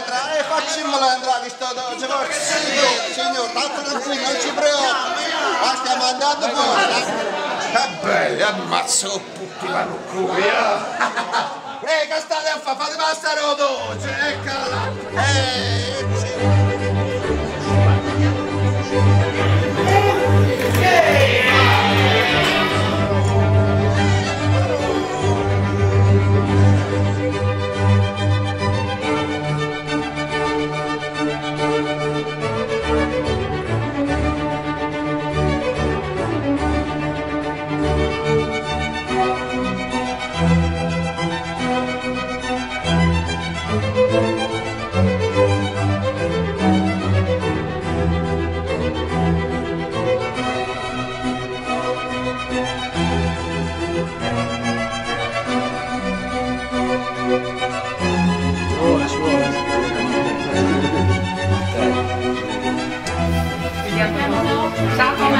entrare, faccimelo entrare sto dolce, signor, tanto tranquillo, non ci preoccupi, ma stiamo andando fuori. Che belli, ammazzo, tutti vanno qui, che state a fare? Fate passare la dolce, eccola.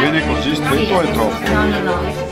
Bene così stretto o è troppo? No, no, no.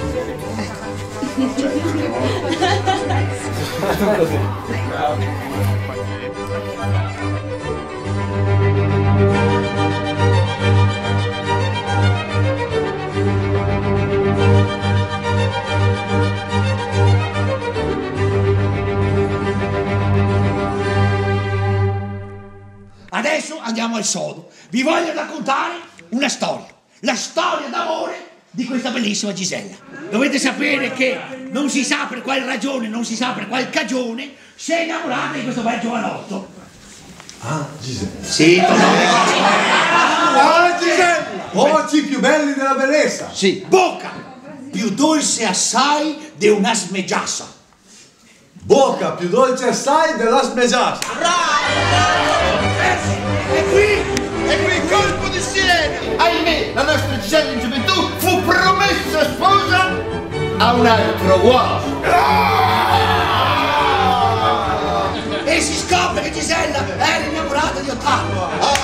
Adesso andiamo al sodo. Vi voglio raccontare una storia. La storia d'amore di questa bellissima Gisella. Dovete sapere che non si sa per quale ragione, non si sa per quale cagione, si è innamorata di questo bel giovanotto. Ah, Gisella. Sì, Ah, Gisella! Occhi più belli della bellezza. sì, bocca più dolce assai di una smeggiassa. Bocca più dolce assai della smeggiata. E qui colpo di sirena! Ahimè, la nostra Gisella in gioventù fu promessa sposa a un altro uomo! E si scopre che Gisella era innamorata di Ottavio.